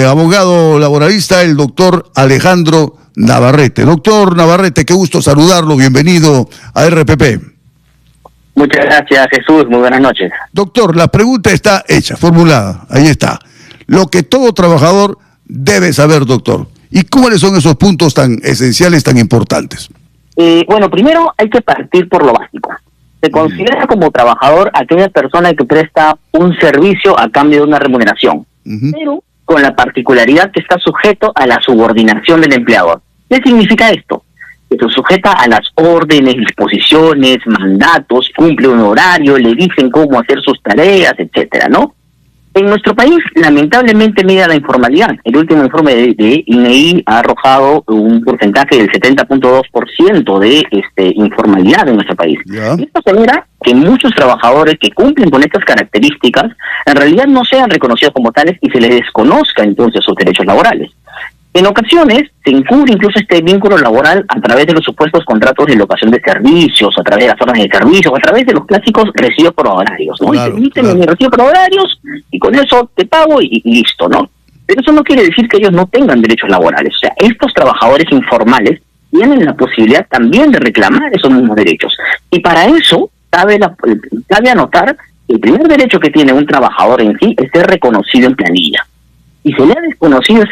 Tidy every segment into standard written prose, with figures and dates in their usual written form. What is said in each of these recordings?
Abogado laboralista, el doctor Alejandro Navarrete. Doctor Navarrete, qué gusto saludarlo, bienvenido a RPP. Muchas gracias, Jesús, muy buenas noches. Doctor, la pregunta está hecha, formulada, ahí está. Lo que todo trabajador debe saber, doctor. ¿Y cuáles son esos puntos tan esenciales, tan importantes? Bueno, primero hay que partir por lo básico. Se considera como trabajador aquella persona que presta un servicio a cambio de una remuneración, pero con la particularidad que está sujeto a la subordinación del empleador. ¿Qué significa esto? Que se sujeta a las órdenes, disposiciones, mandatos, cumple un horario, le dicen cómo hacer sus tareas, etcétera, ¿no? En nuestro país, lamentablemente, mide la informalidad. El último informe de INEI ha arrojado un porcentaje del 70.2% de informalidad en nuestro país. Y esto genera que muchos trabajadores que cumplen con estas características en realidad no sean reconocidos como tales y se les desconozca entonces sus derechos laborales. En ocasiones se encubre incluso este vínculo laboral a través de los supuestos contratos de locación de servicios, a través de las zonas de servicios, a través de los clásicos recibos por horarios, ¿no? Claro, y te dicen mi recibo por horarios y con eso te pago y listo, ¿no? Pero eso no quiere decir que ellos no tengan derechos laborales. O sea, estos trabajadores informales tienen la posibilidad también de reclamar esos mismos derechos. Y para eso cabe anotar que el primer derecho que tiene un trabajador en sí es ser reconocido en planilla. Y se le ha desconocido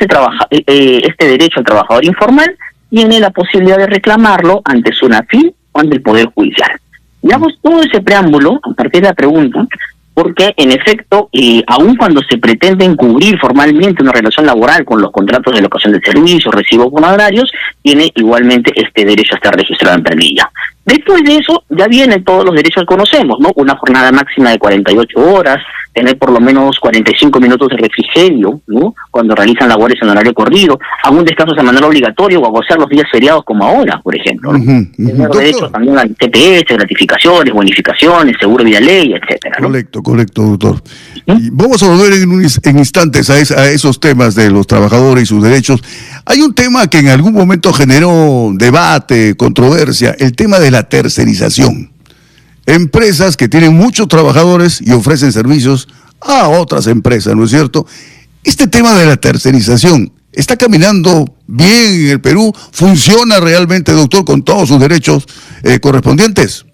este derecho al trabajador informal, tiene la posibilidad de reclamarlo ante SUNAFIL o ante el Poder Judicial. Digamos todo ese preámbulo a partir de la pregunta, porque en efecto, aun cuando se pretende encubrir formalmente una relación laboral con los contratos de locación de servicios, recibos con horarios, tiene igualmente este derecho a estar registrado en planilla. Después de eso, ya vienen todos los derechos que conocemos, ¿no? Una jornada máxima de 48 horas, tener por lo menos 45 minutos de refrigerio, ¿no? Cuando realizan labores en horario corrido, algún descanso semanal obligatorio o a gozar los días feriados como ahora, por ejemplo, ¿no? Tener derecho también al TPS, gratificaciones, bonificaciones, seguro vía ley, etcétera, ¿no? Correcto, doctor. Y vamos a volver en instantes a esos temas de los trabajadores y sus derechos. Hay un tema que en algún momento generó debate, controversia, el tema de la tercerización. Empresas que tienen muchos trabajadores y ofrecen servicios a otras empresas, ¿no es cierto? Este tema de la tercerización, ¿está caminando bien en el Perú? ¿Funciona realmente, doctor, con todos sus derechos correspondientes?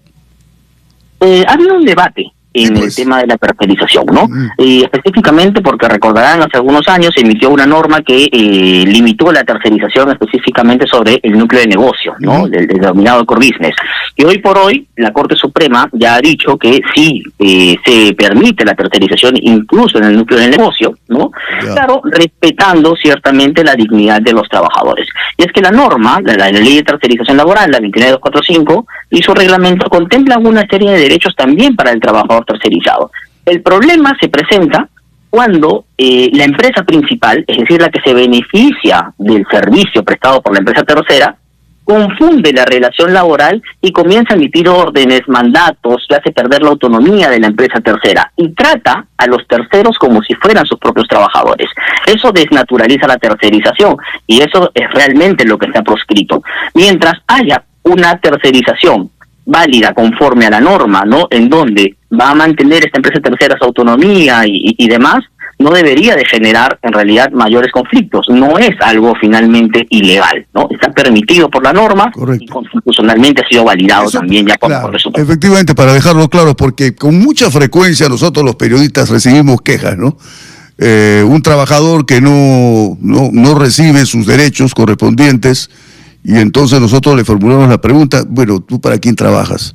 Ha habido un debate en el tema de la tercerización, ¿no? Específicamente porque recordarán, hace algunos años se emitió una norma que limitó la tercerización específicamente sobre el núcleo de negocio, ¿no? Del denominado core business. Y hoy por hoy la Corte Suprema ya ha dicho que sí se permite la tercerización incluso en el núcleo del negocio, ¿no? Claro, respetando ciertamente la dignidad de los trabajadores. Y es que la norma, la ley de tercerización laboral, la 29245, y su reglamento contempla una serie de derechos también para el trabajador tercerizado. El problema se presenta cuando la empresa principal, es decir, la que se beneficia del servicio prestado por la empresa tercera, confunde la relación laboral y comienza a emitir órdenes, mandatos, que hace perder la autonomía de la empresa tercera y trata a los terceros como si fueran sus propios trabajadores. Eso desnaturaliza la tercerización y eso es realmente lo que está proscrito. Mientras haya una tercerización válida conforme a la norma, ¿no? En donde va a mantener esta empresa tercera su autonomía y demás, no debería de generar en realidad mayores conflictos. No es algo finalmente ilegal, ¿no? Está permitido por la norma. Correcto. Y constitucionalmente ha sido validado eso, también ya por claro, eso. Efectivamente, para dejarlo claro, porque con mucha frecuencia nosotros los periodistas recibimos quejas, ¿no? Un trabajador que no recibe sus derechos correspondientes y entonces nosotros le formulamos la pregunta, bueno, ¿tú para quién trabajas?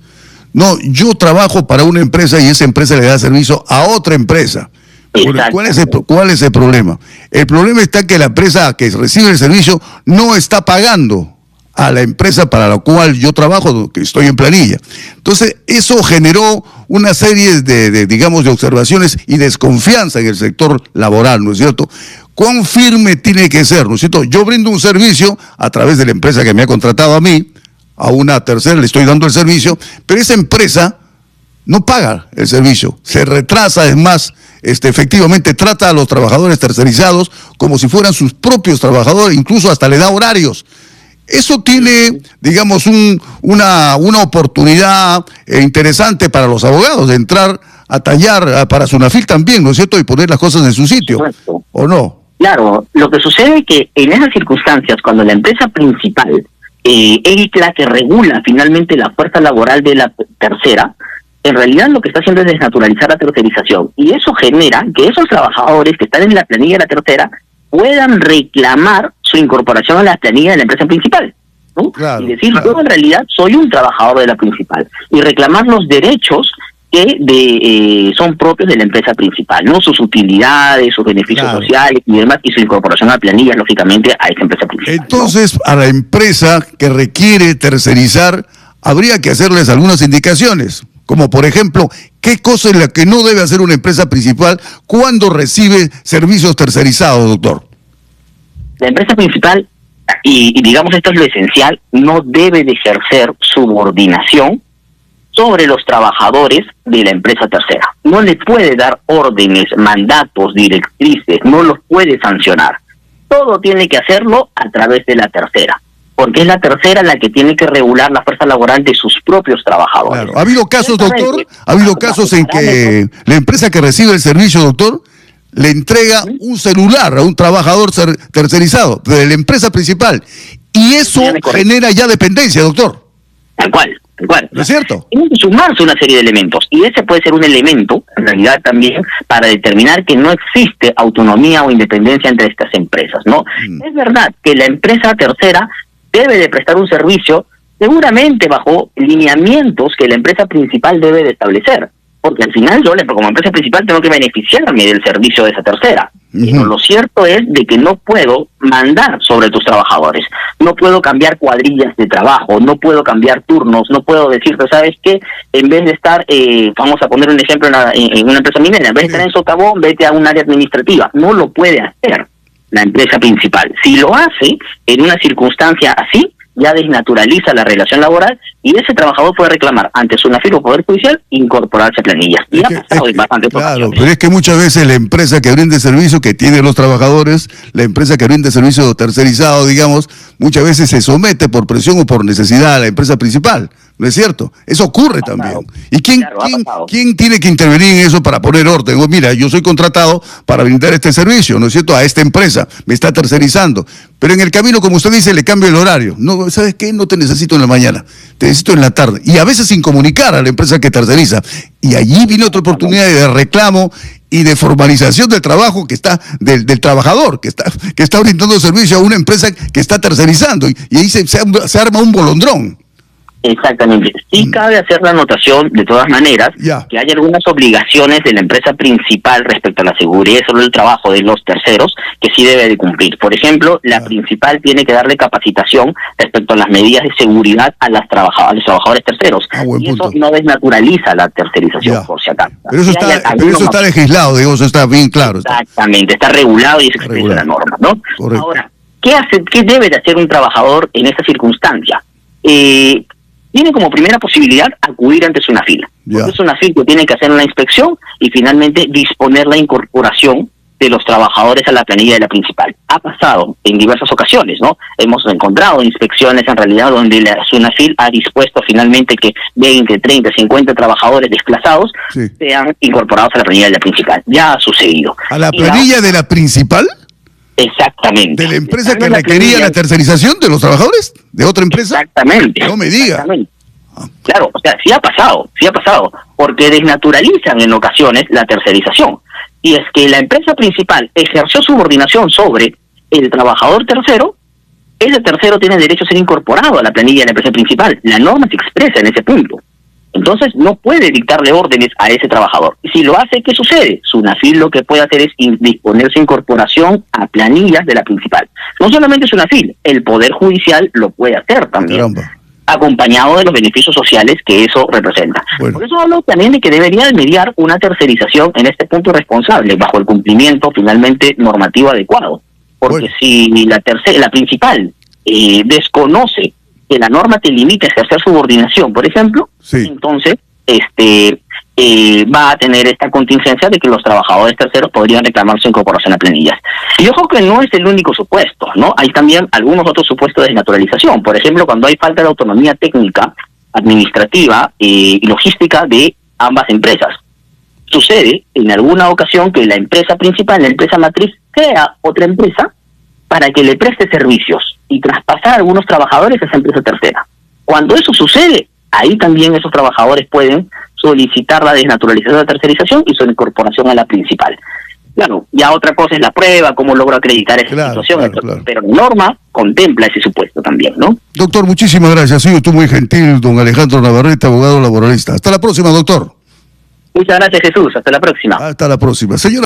No, yo trabajo para una empresa y esa empresa le da servicio a otra empresa. Bueno, ¿cuál es el problema? El problema está que la empresa que recibe el servicio no está pagando a la empresa para la cual yo trabajo, que estoy en planilla. Entonces, eso generó una serie de observaciones y desconfianza en el sector laboral, ¿no es cierto? ¿Cuán firme tiene que ser, no es cierto? Yo brindo un servicio a través de la empresa que me ha contratado a mí, a una tercera le estoy dando el servicio, pero esa empresa no paga el servicio, se retrasa, es más, efectivamente trata a los trabajadores tercerizados como si fueran sus propios trabajadores, incluso hasta le da horarios. Eso tiene, digamos, una oportunidad interesante para los abogados de entrar a tallar para SUNAFIL también, ¿no es cierto? Y poner las cosas en su sitio, ¿o no? Claro, lo que sucede es que en esas circunstancias, cuando la empresa principal es la que regula finalmente la fuerza laboral de la tercera, en realidad lo que está haciendo es desnaturalizar la tercerización. Y eso genera que esos trabajadores que están en la planilla de la tercera puedan reclamar su incorporación a la planilla de la empresa principal, ¿no? Claro, y decir, yo en realidad soy un trabajador de la principal, y reclamar los derechos que son propios de la empresa principal, ¿no? Sus utilidades, sus beneficios sociales y demás, y su incorporación a planillas, lógicamente, a esa empresa principal. Entonces, ¿no? A la empresa que requiere tercerizar, habría que hacerles algunas indicaciones, como por ejemplo, ¿qué cosa es la que no debe hacer una empresa principal cuando recibe servicios tercerizados, doctor? La empresa principal, y digamos esto es lo esencial, no debe de ejercer subordinación sobre los trabajadores de la empresa tercera. No le puede dar órdenes, mandatos, directrices, no los puede sancionar. Todo tiene que hacerlo a través de la tercera, porque es la tercera la que tiene que regular la fuerza laboral de sus propios trabajadores. Claro. ¿Ha habido casos, doctor? ¿Ha habido casos en que la empresa que recibe el servicio, doctor, le entrega un celular a un trabajador tercerizado de la empresa principal? Y eso genera ya dependencia, doctor. Tal cual. ¿No es cierto? Tiene que sumarse una serie de elementos, y ese puede ser un elemento, en realidad también, para determinar que no existe autonomía o independencia entre estas empresas, ¿no? Es verdad que la empresa tercera debe de prestar un servicio, seguramente bajo lineamientos que la empresa principal debe de establecer, porque al final yo, como empresa principal, tengo que beneficiarme del servicio de esa tercera. Pero lo cierto es de que no puedo mandar sobre tus trabajadores, no puedo cambiar cuadrillas de trabajo, no puedo cambiar turnos, no puedo decirte, ¿sabes qué? En vez de estar, vamos a poner un ejemplo en una empresa minera, en vez de estar en socavón, vete a un área administrativa. No lo puede hacer la empresa principal. Si lo hace en una circunstancia así, ya desnaturaliza la relación laboral, y ese trabajador puede reclamar ante SUNAFIL o Poder Judicial incorporarse a planillas. Y ha pasado en bastantes ocasiones. Pero es que muchas veces la empresa que brinde servicio, que tiene los trabajadores, la empresa que brinde servicio tercerizado, digamos, muchas veces se somete por presión o por necesidad a la empresa principal. ¿No es cierto? Eso ocurre también. ¿Y quién tiene que intervenir en eso para poner orden? O mira, yo soy contratado para brindar este servicio, ¿no es cierto? A esta empresa, me está tercerizando. Pero en el camino, como usted dice, le cambio el horario. No, ¿sabes qué? No te necesito en la mañana, te necesito en la tarde. Y a veces sin comunicar a la empresa que terceriza. Y allí viene otra oportunidad de reclamo y de formalización del trabajo que está del trabajador que está brindando servicio a una empresa que está tercerizando. Y ahí se arma un bolondrón. Exactamente. Sí cabe hacer la anotación, de todas maneras, que hay algunas obligaciones de la empresa principal respecto a la seguridad y sobre el trabajo de los terceros que sí debe de cumplir. Por ejemplo, la principal tiene que darle capacitación respecto a las medidas de seguridad a los trabajadores terceros. Y eso no desnaturaliza la tercerización, por si acaso. Pero eso está legislado, digamos, está bien claro. Exactamente, está regulado y es expreso en la norma, ¿no? Correcto. Ahora, ¿qué debe de hacer un trabajador en esta circunstancia? Tiene como primera posibilidad acudir ante SUNAFIL. Porque es SUNAFIL que tiene que hacer una inspección y finalmente disponer la incorporación de los trabajadores a la planilla de la principal. Ha pasado en diversas ocasiones, ¿no? Hemos encontrado inspecciones en realidad donde la SUNAFIL ha dispuesto finalmente que 20, 30, 50 trabajadores desplazados sean incorporados a la planilla de la principal. Ya ha sucedido. ¿A la planilla de la principal? Exactamente. ¿De la empresa que requería la tercerización de los trabajadores? ¿De otra empresa? Exactamente. No me diga. Claro, o sea, sí ha pasado, porque desnaturalizan en ocasiones la tercerización. Y es que la empresa principal ejerció subordinación sobre el trabajador tercero, ese tercero tiene derecho a ser incorporado a la planilla de la empresa principal. La norma se expresa en ese punto. Entonces no puede dictarle órdenes a ese trabajador. Y si lo hace, ¿qué sucede? SUNAFIL lo que puede hacer es disponer su incorporación a planillas de la principal. No solamente SUNAFIL, el Poder Judicial lo puede hacer también. Caramba. Acompañado de los beneficios sociales que eso representa. Bueno. Por eso hablo también de que debería mediar una tercerización en este punto responsable, bajo el cumplimiento finalmente normativo adecuado. Porque si la principal desconoce que la norma te limita a ejercer subordinación, por ejemplo, entonces va a tener esta contingencia de que los trabajadores terceros podrían reclamar su incorporación a planillas. Y ojo que no es el único supuesto, ¿no? Hay también algunos otros supuestos de desnaturalización. Por ejemplo, cuando hay falta de autonomía técnica, administrativa y logística de ambas empresas. sucede en alguna ocasión que la empresa principal, la empresa matriz, crea otra empresa para que le preste servicios y traspasar a algunos trabajadores a esa empresa tercera. Cuando eso sucede, ahí también esos trabajadores pueden solicitar la desnaturalización de la tercerización y su incorporación a la principal. Claro, ya otra cosa es la prueba, cómo logro acreditar esa situación, pero la norma contempla ese supuesto también, ¿no? Doctor, muchísimas gracias. Ha sido tú muy gentil, don Alejandro Navarrete, abogado laboralista. Hasta la próxima, doctor. Muchas gracias, Jesús. Hasta la próxima. Hasta la próxima. Señora.